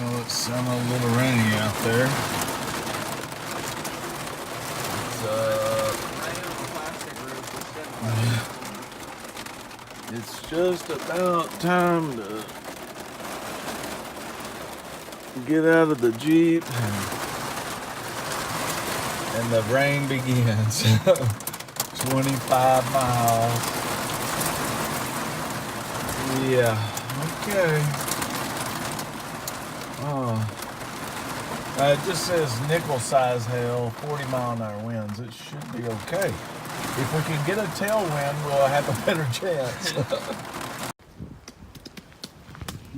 Well, it's sounding a little rainy out there. It's just about time to get out of the Jeep and the rain begins. 25 miles. Yeah, okay. It just says nickel size hail, 40 mile an hour winds. It should be okay. If we can get a tailwind, we'll have a better chance.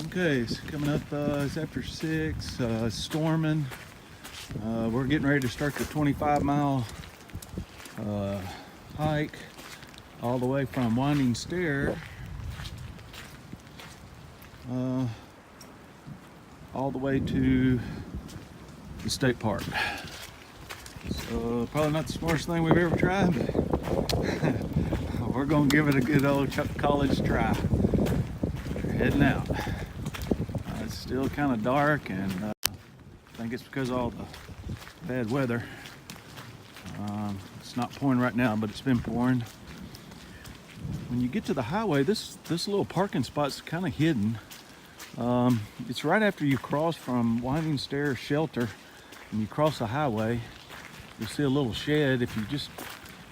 Okay, it's coming up, it's after 6, it's storming. We're getting ready to start the 25 mile hike all the way from Winding Stair all the way to the state park. So probably not the smartest thing we've ever tried, but we're gonna give it a good old college try. We're heading out. It's still kind of dark, and I think it's because of all the bad weather. It's not pouring right now, but it's been pouring. When you get to the highway, this little parking spot's kind of hidden. It's right after you cross from Winding Stair Shelter and you cross the highway. You'll see a little shed. If you just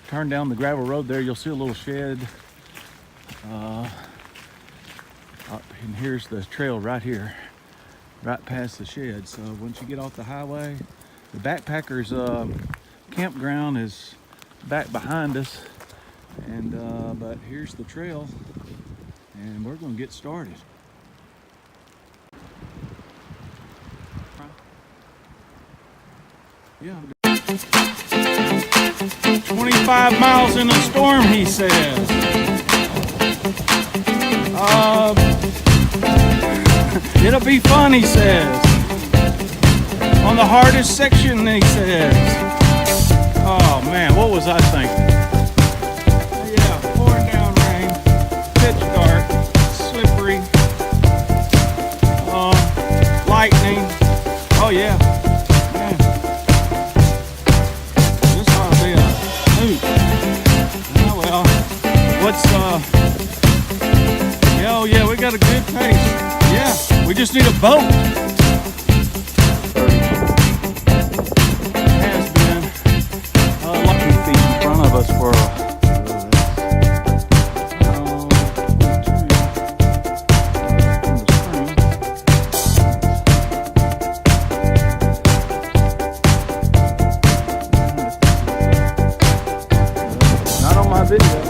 turn down the gravel road there, you'll see a little shed. And here's the trail right here, right past the shed. So once you get off the highway, the backpackers campground is back behind us, and but here's the trail, and we're gonna get started. Yeah. 25 miles in a storm, he says. It'll be fun, he says. On the hardest section, he says. Oh man, what was I thinking? Yeah, pouring down rain, pitch dark, slippery, lightning. Oh yeah. Man. This ought to be a hoot. Oh well. What's oh yeah, we got a good pace. Yeah, we just need a boat. Has been lucky feet in front of us for not on my video.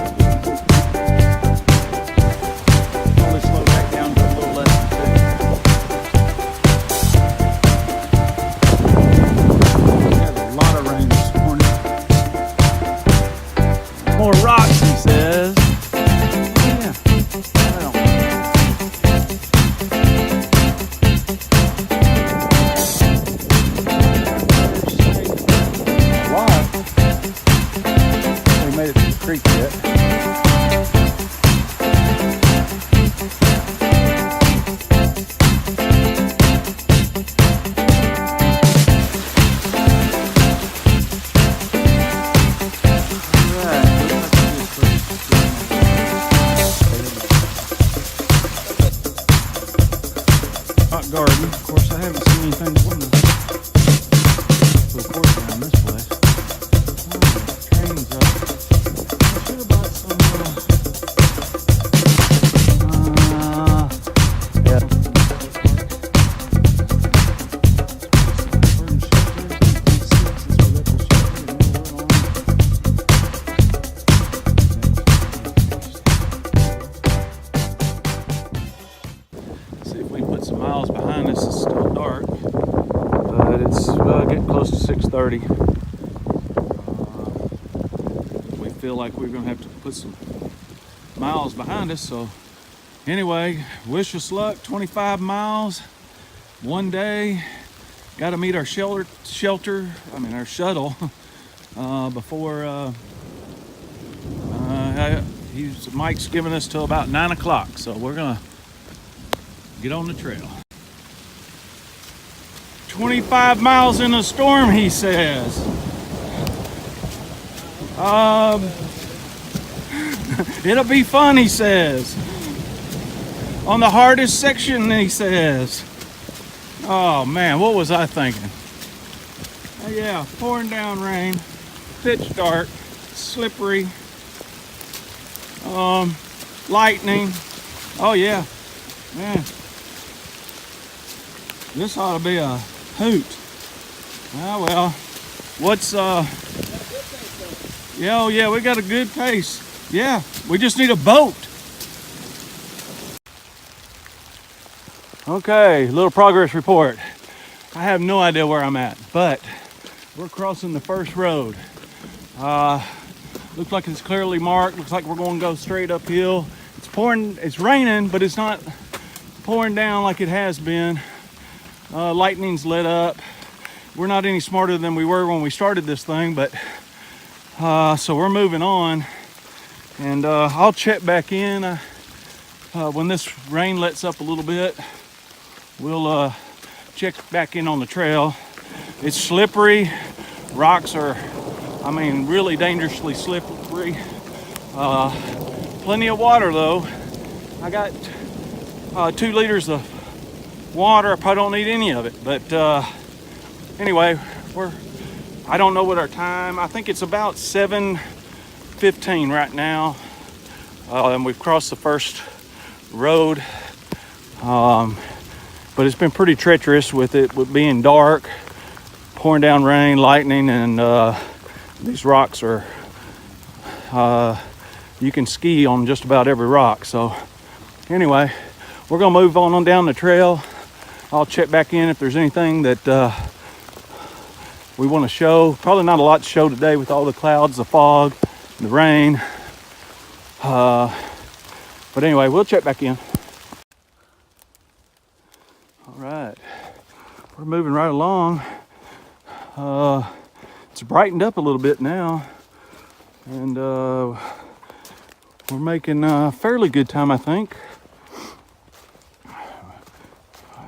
More rocks, he says. Yeah. Well. Wow. We made it to the creek yet. Garden. Of course, I haven't seen anything that wouldn't have course around this place. Oh, trains up. I should have bought some, yeah. See if we can put some miles behind us. It's still dark, but it's getting close to 6:30. We feel like we're gonna have to put some miles behind us. So anyway, wish us luck. 25 miles, one day. Got to meet our our shuttle before Mike's giving us till about 9 o'clock. So we're gonna get on the trail. 25 miles in a storm, he says. It'll be fun, he says. On the hardest section, he says. Oh man, what was I thinking? Oh, yeah, pouring down rain, pitch dark, slippery, lightning. Oh yeah, man. This ought to be a hoot. Ah, well, what's yeah, oh yeah, we got a good pace. Yeah, we just need a boat. Okay, little progress report. I have no idea where I'm at, but we're crossing the first road. Looks like it's clearly marked. Looks like we're going to go straight uphill. It's pouring, it's raining, but it's not pouring down like it has been. Lightning's lit up. We're not any smarter than we were when we started this thing, but so we're moving on. And I'll check back in when this rain lets up a little bit. We'll check back in on the trail. It's slippery. Rocks are, I mean, really dangerously slippery. Plenty of water though. I got 2 liters of water. I probably don't need any of it, but anyway, I don't know what our time. I think it's about 7:15 right now, and we've crossed the first road. But it's been pretty treacherous with it being dark, pouring down rain, lightning, and these rocks are, you can ski on just about every rock. So anyway, we're gonna move on down the trail. I'll check back in if there's anything that we want to show. Probably not a lot to show today with all the clouds, the fog, the rain. But anyway, we'll check back in. All right, we're moving right along. It's brightened up a little bit now, and we're making fairly good time, I think.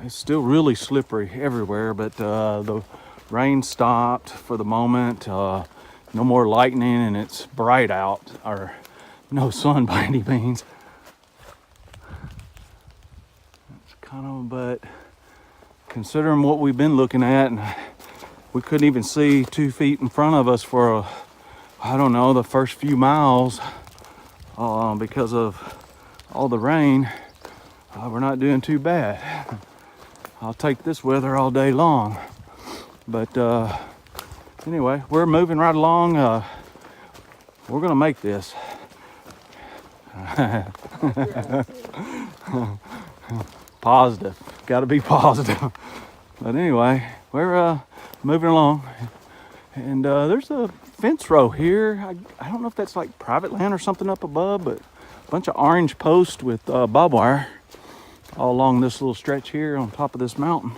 It's still really slippery everywhere, but the rain stopped for the moment. No more lightning, and it's bright out, or no sun by any means. It's kind of, but considering what we've been looking at, and we couldn't even see 2 feet in front of us for, I don't know, the first few miles because of all the rain. We're not doing too bad. I'll take this weather all day long. But anyway, we're moving right along. We're gonna make this. Positive, gotta be positive. But anyway, we're moving along, and there's a fence row here. I don't know if that's like private land or something up above, but a bunch of orange posts with barbed wire all along this little stretch here on top of this mountain.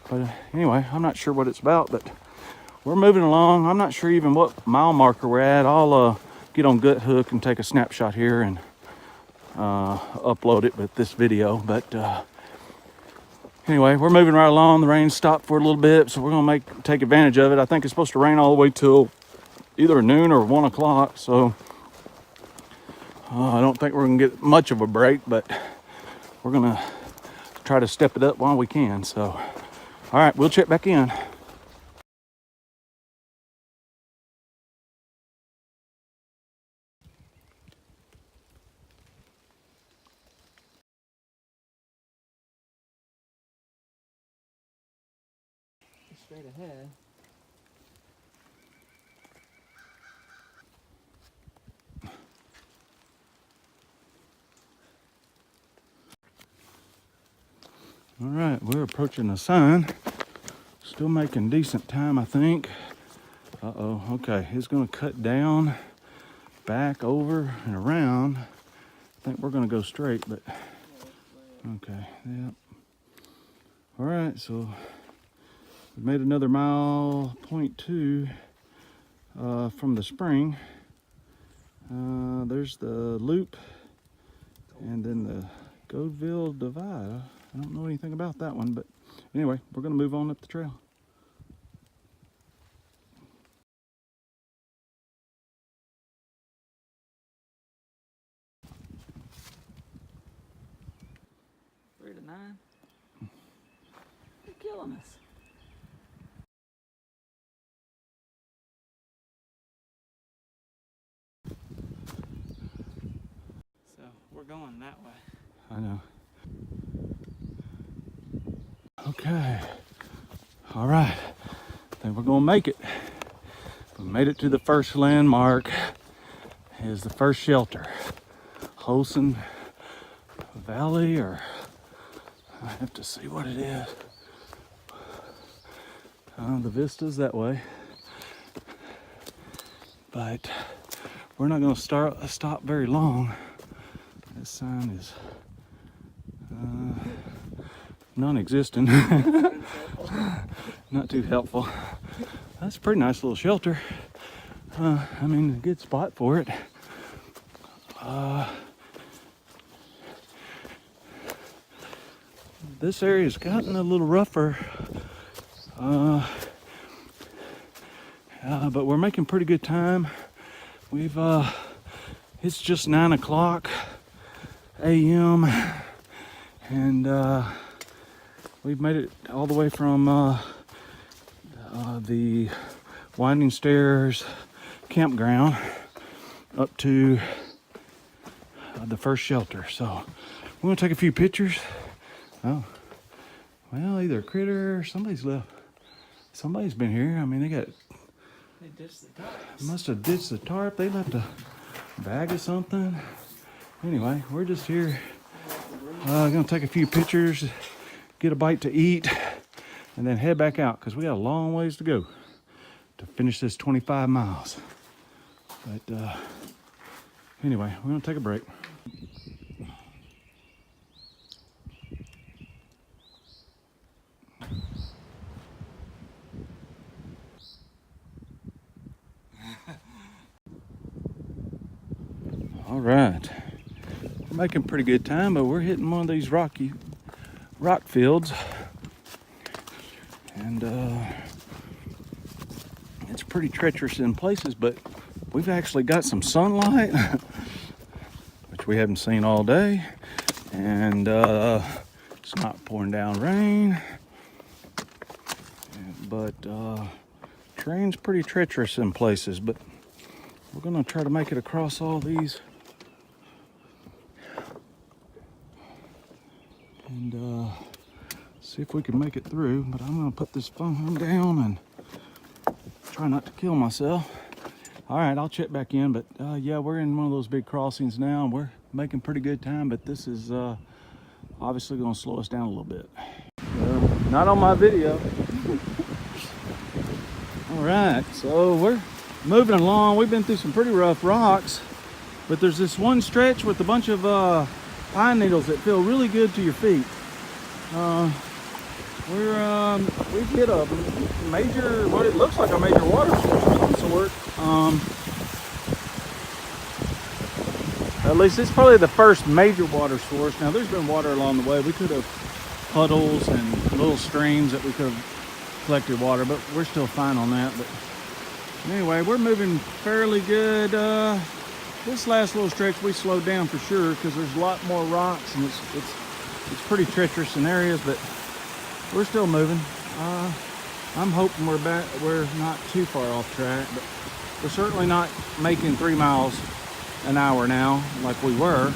But anyway, I'm not sure what it's about, but we're moving along. I'm not sure even what mile marker we're at. I'll get on GutHook and take a snapshot here and upload it with this video. But anyway, we're moving right along. The rain stopped for a little bit, so we're gonna take advantage of it. I think it's supposed to rain all the way till either noon or 1 o'clock, so I don't think we're gonna get much of a break, but we're gonna try to step it up while we can. So all right, we'll check back in. Straight ahead. All right, we're approaching the sun. Still making decent time, I think. Uh-oh, okay, it's gonna cut down, back, over, and around. I think we're gonna go straight, but okay, yep. All right, so we made another 1.2 miles from the spring. There's the loop, and then the Godeville Divide. I don't know anything about that one, but anyway, we're gonna move on up the trail. Three to 9. You're killing us. So we're going that way. I know. Okay. All right. I think we're gonna make it. We made it to the first landmark. Is the first shelter. Holson Valley, or I have to see what it is. The vista's that way. But we're not gonna stop very long. This sign is non-existent. Not too helpful. That's a pretty nice little shelter. I mean, a good spot for it. This area's gotten a little rougher, but we're making pretty good time. It's just 9 o'clock a.m. and we've made it all the way from the Winding Stairs campground up to the first shelter. So we're gonna take a few pictures. Oh, well, either a critter or somebody's left. Somebody's been here. I mean, they ditched the tarp. must have ditched the tarp. They left a bag of something. Anyway, we're just here. Gonna take a few pictures, get a bite to eat, and then head back out because we got a long ways to go to finish this 25 miles. But anyway, we're gonna take a break. All right, we're making pretty good time, but we're hitting one of these rock fields, and it's pretty treacherous in places, but we've actually got some sunlight, which we haven't seen all day, and it's not pouring down rain, but terrain's pretty treacherous in places, but we're gonna try to make it across all these. And see if we can make it through, but I'm gonna put this phone down and try not to kill myself. All right, I'll check back in, but yeah, we're in one of those big crossings now, and we're making pretty good time, but this is obviously gonna slow us down a little bit. Well, not on my video. All right, so we're moving along. We've been through some pretty rough rocks, but there's this one stretch with a bunch of pine needles that feel really good to your feet. We've hit a major, what it looks like a major water source of some sort. At least it's probably the first major water source. Now there's been water along the way. We could have puddles and little streams that we could have collected water, but we're still fine on that. But anyway, we're moving fairly good. This last little stretch we slowed down for sure because there's a lot more rocks and it's pretty treacherous in areas, but we're still moving. I'm hoping we're not too far off track, but we're certainly not making 3 miles an hour now like we were.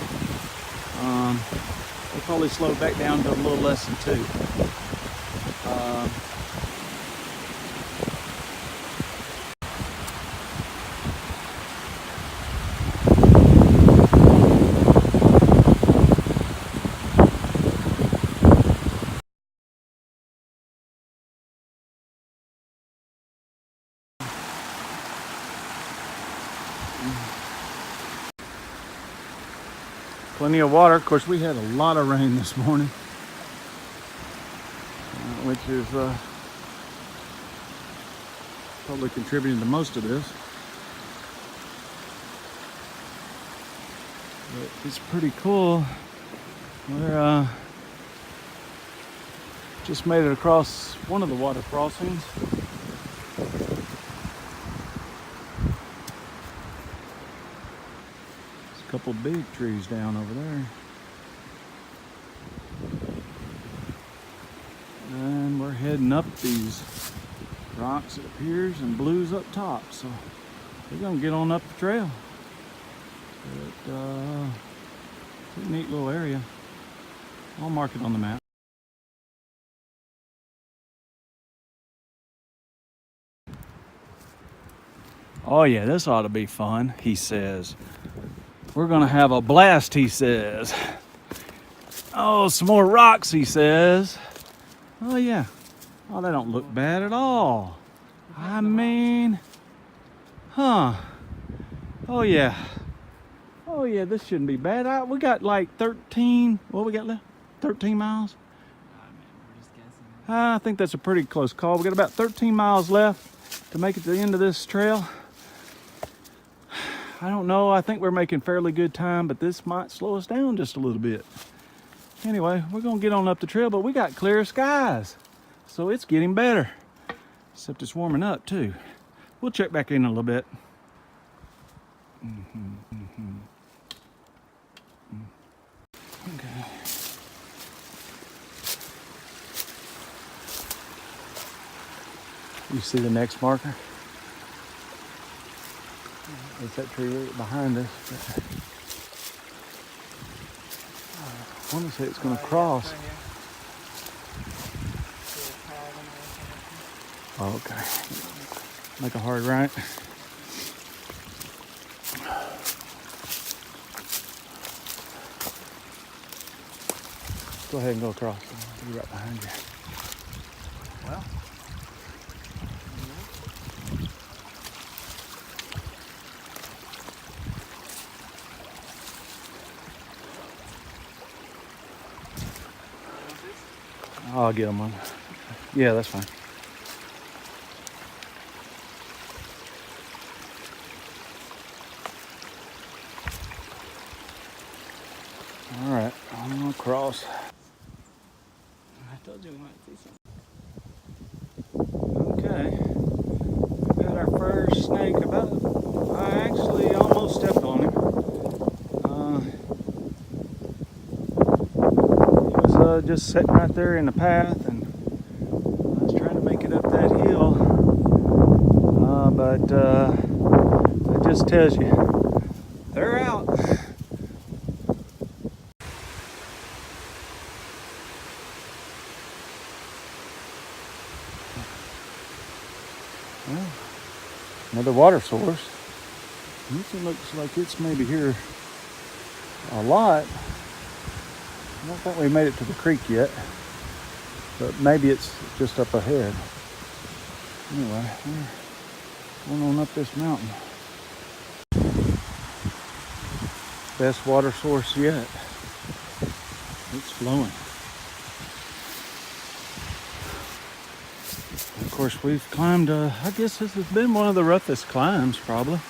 We'll probably slow back down to a little less than 2. Plenty of water. Of course, we had a lot of rain this morning, which is probably contributing to most of this. But it's pretty cool. Just made it across one of the water crossings. There's a couple big trees down over there. And we're heading up these rocks, it appears, and blues up top. So we're gonna get on up the trail. But, it's a neat little area. I'll mark it on the map. Oh yeah, this ought to be fun, he says. We're gonna have a blast, he says. Oh, some more rocks, he says. Oh yeah. Oh, they don't look bad at all. I mean, huh. Oh yeah. Oh yeah, this shouldn't be bad. We got like 13, what we got left? 13 miles? I think that's a pretty close call. We got about 13 miles left to make it to the end of this trail. I don't know, I think we're making fairly good time, but this might slow us down just a little bit. Anyway, we're gonna get on up the trail, but we got clear skies. So it's getting better. Except it's warming up too. We'll check back in a little bit. Okay. You see the next marker? It's that tree right behind us. I want to say it's going to cross. Oh, okay. Make a hard right. Go ahead and go across. I'll be right behind you. Well. I'll get them on. Yeah, that's fine. All right, I'm gonna cross. I told you we might see something. Okay, we got our first snake. I actually almost stepped on him. He was just sitting right there in the path, and I was trying to make it up that hill. But that just tells you they're out. Well, another water source. This looks like it's maybe here a lot. I don't think we made it to the creek yet, but maybe it's just up ahead. Anyway, we're going on up this mountain. Best water source yet. It's flowing. Of course, we've climbed, I guess this has been one of the roughest climbs, probably.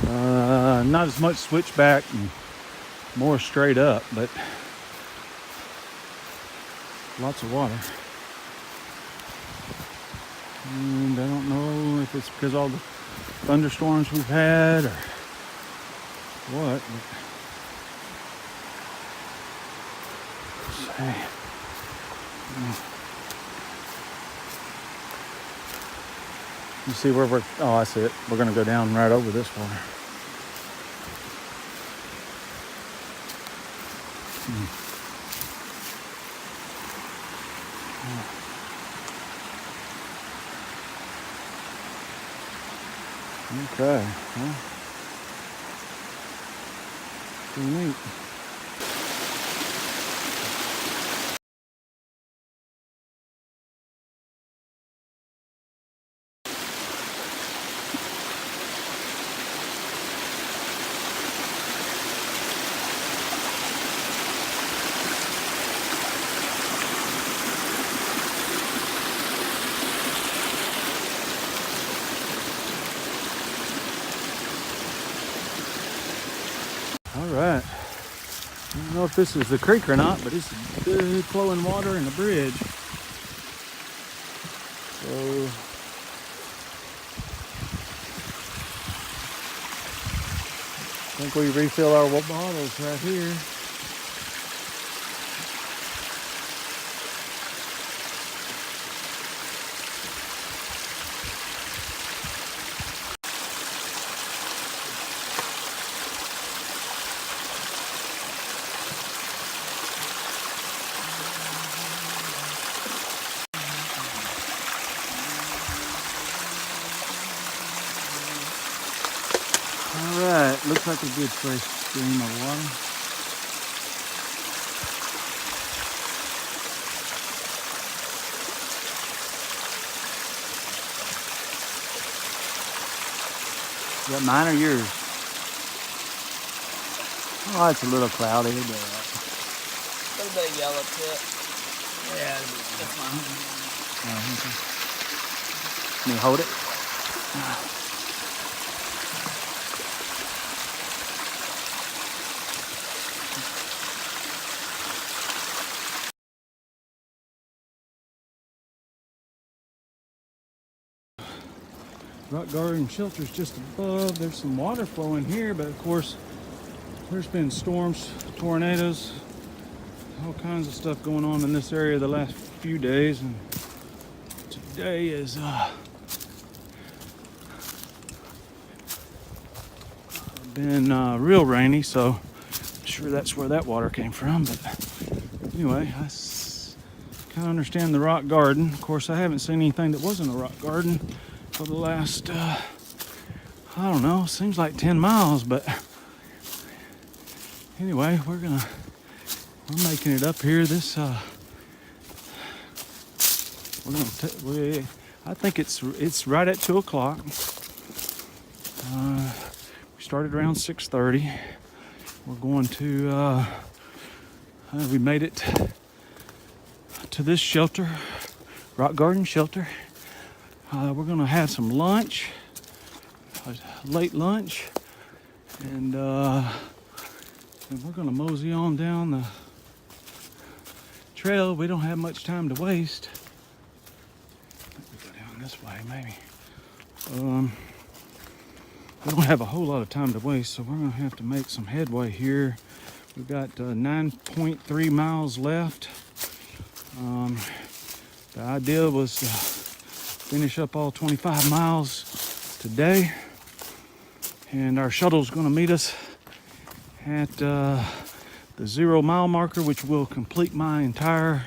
Not as much switchback and more straight up, but lots of water. And I don't know if it's because of all the thunderstorms we've had or what. But, let's see. You see where we're, oh, I see it. We're going to go down right over this water. Okay, well, pretty neat. All right, know if this is the creek or not, but it's good flowing water and a bridge. So I think we refill our bottles right here. Alright, looks like a good fresh stream of water. Is that mine or yours? Oh, it's a little cloudy. A little bit of yellow tip. Yeah, that's mine. Oh, okay. Can you hold it? Rock garden shelter's just above. There's some water flowing here, but of course there's been storms, tornadoes, all kinds of stuff going on in this area the last few days, and today is been real rainy, so I'm sure that's where that water came from. But anyway, I kind of understand the rock garden. Of course, I haven't seen anything that wasn't a rock garden for the last I don't know, seems like 10 miles, but anyway, we're making it up here. This I think it's right at 2 o'clock. We started around 6:30. We're going to we made it to this shelter, rock garden shelter. We're gonna have some lunch, late lunch, and we're gonna mosey on down the trail. We don't have much time to waste. I think we go down this way, maybe. We don't have a whole lot of time to waste, so we're gonna have to make some headway here. We've got 9.3 miles left. The idea was to finish up all 25 miles today, and our shuttle's going to meet us at the 0 mile marker, which will complete my entire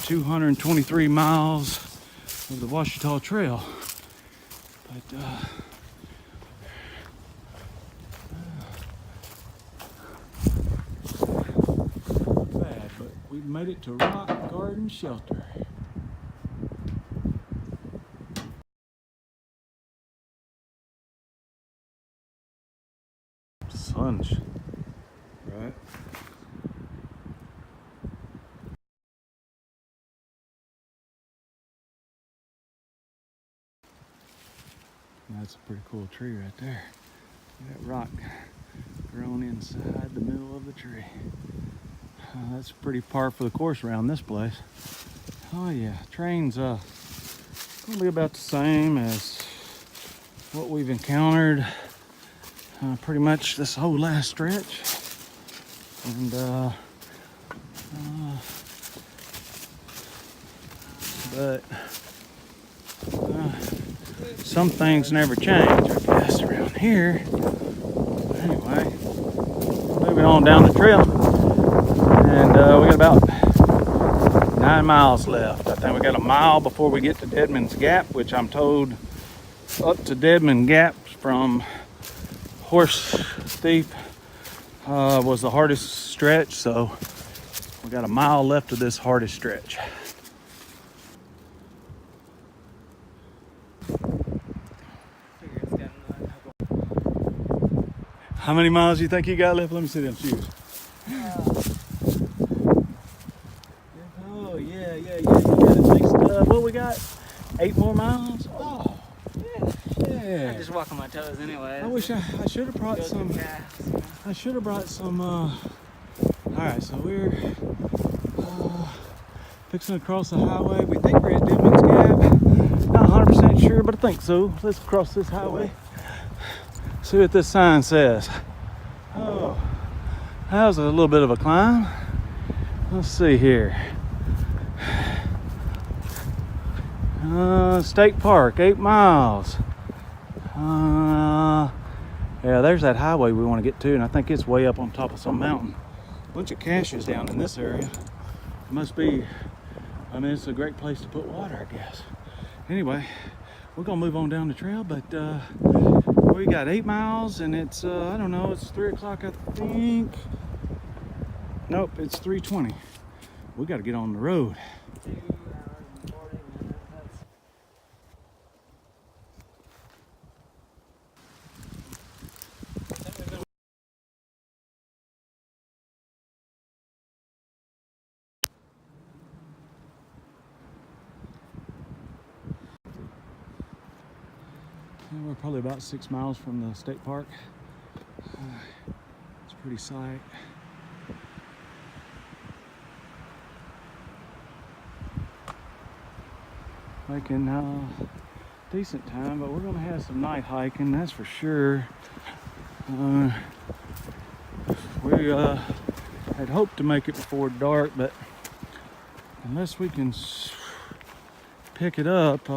223 miles of the Ouachita Trail. But not bad, but we've made it to Rock Garden Shelter. Sun's right. That's a pretty cool tree right there. That rock grown inside the middle of the tree. That's pretty par for the course around this place. Oh yeah, train's gonna be about the same as what we've encountered pretty much this whole last stretch, and but some things never change, I guess, around here. But anyway, moving on down the trail, and we got about 9 miles left. I think we got a mile before we get to Deadman's Gap, which I'm told up to Deadman Gap from Horse Thief was the hardest stretch, so we got a mile left of this hardest stretch. How many miles do you think you got left? Let me see them shoes. Oh yeah. You got at least what we got? 8 more miles. Oh yeah. I just walk on my toes anyway. I wish I should have brought some. I should have brought some Alright, so we're fixing to cross the highway. We think we're at Deadman's Gap. Not 100% sure, but I think so. Let's cross this highway. See what this sign says. Oh, that was a little bit of a climb. Let's see here. State Park, 8 miles. Yeah, there's that highway we want to get to, and I think it's way up on top of some mountain. Bunch of caches down in this area. It must be, I mean, it's a great place to put water, I guess. Anyway, we're gonna move on down the trail, but we got 8 miles, and it's, I don't know, it's 3 o'clock, I think. Nope, it's 3:20. We got to get on the road. 2 hours and 40 minutes. Yeah, we're probably about 6 miles from the state park. It's a pretty sight. Making decent time, but we're gonna have some night hiking, that's for sure. We had hoped to make it before dark, but unless we can pick it up,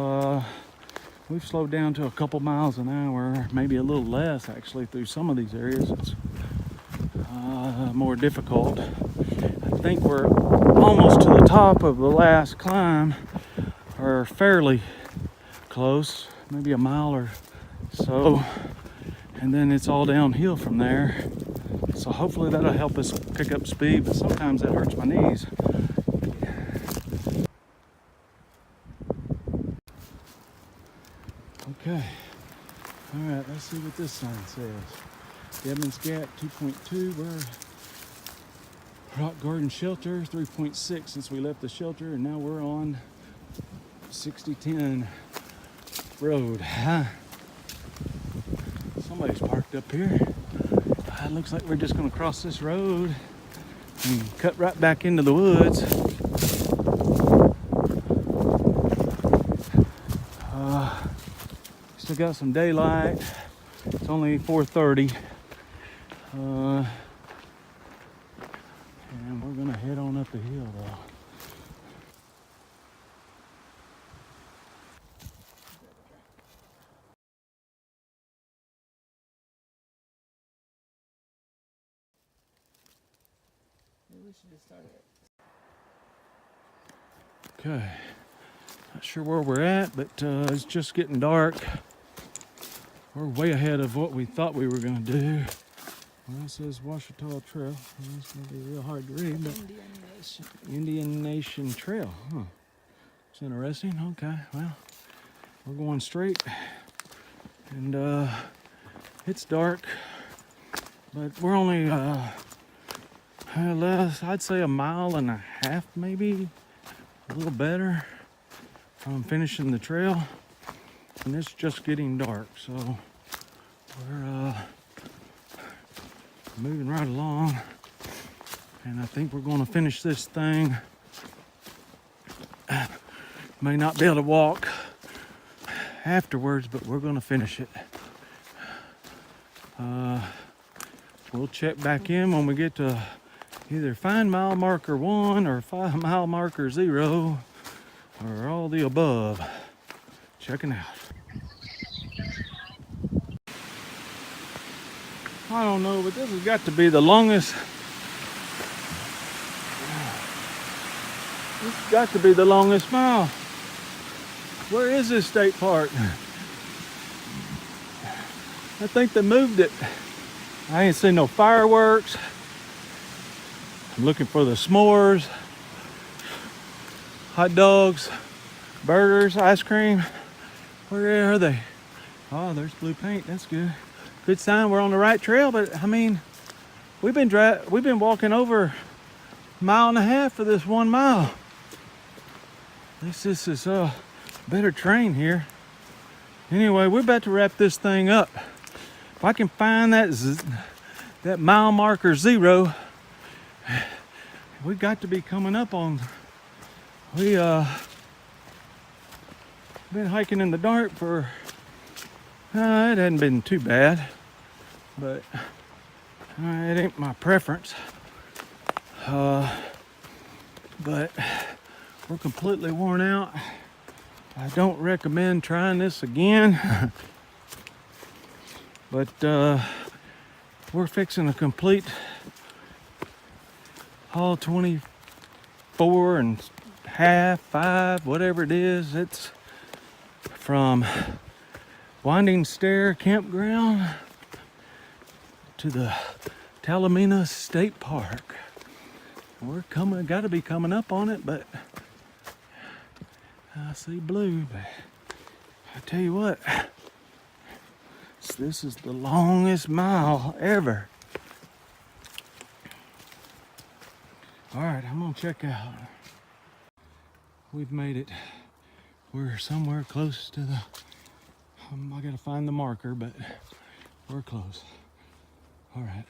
we've slowed down to a couple miles an hour, maybe a little less actually. Through some of these areas it's more difficult. I think we're almost to the top of the last climb, or fairly close, maybe a mile or so, and then it's all downhill from there. So hopefully that'll help us pick up speed, but sometimes that hurts my knees. Okay, all right, let's see what this sign says. Deadman's Gap 2.2, we're Rock Garden Shelter 3.6 since we left the shelter, and now we're on 6010 road. Somebody's parked up here. It looks like we're just going to cross this road and cut right back into the woods. Still got some daylight. It's only 4:30. And we're going to head on up the hill though. We should just start it. Okay, not sure where we're at, but it's just getting dark. We're way ahead of what we thought we were going to do. Well, it says Ouachita Trail. Well, it's going to be real hard to read, but Indian Nation Trail. Huh. It's interesting. Okay, well, we're going straight, and it's dark, but we're only I'd say a mile and a half, maybe a little better from finishing the trail, and it's just getting dark, so we're moving right along, and I think we're going to finish this thing. May not be able to walk afterwards, but we're going to finish it. We'll check back in when we get to either find mile marker 1 or find mile marker 0, or all the above. Checking out. I don't know, but this has got to be the longest. This has got to be the longest mile. Where is this state park? I think they moved it. I ain't seen no fireworks. I'm looking for the s'mores, hot dogs, burgers, ice cream. Where are they? Oh, there's blue paint. That's good. Good sign we're on the right trail, but I mean, we've been walking over a mile and a half for this 1 mile. At least this is a better train here. Anyway, we're about to wrap this thing up. If I can find that mile marker 0, we got to be coming up on, we been hiking in the dark for, it hadn't been too bad, but it ain't my preference. But we're completely worn out. I don't recommend trying this again. But we're fixing to complete all 24 and half, 5, whatever it is. It's from Winding Stair Campground to the Talimena State Park. We're got to be coming up on it, but I see blue. But I tell you what, this is the longest mile ever. All right, I'm gonna check out. We've made it. We're somewhere close to the, I gotta find the marker, but we're close. All right.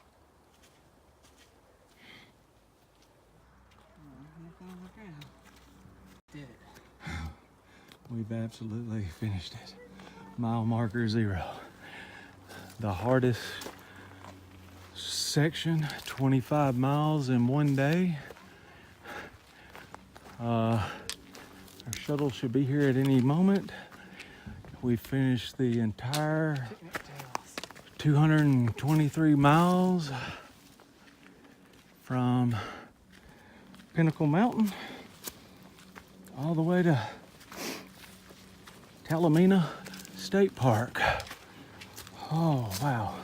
Did it. We've absolutely finished it. Mile marker 0. The hardest section, 25 miles in one day. Our shuttle should be here at any moment. We finished the entire 223 miles from Pinnacle Mountain all the way to Talimena State Park. Oh, wow.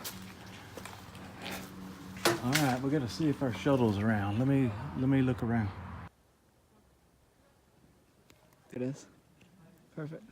All right, we gotta see if our shuttle's around. Let me look around. It is. Perfect.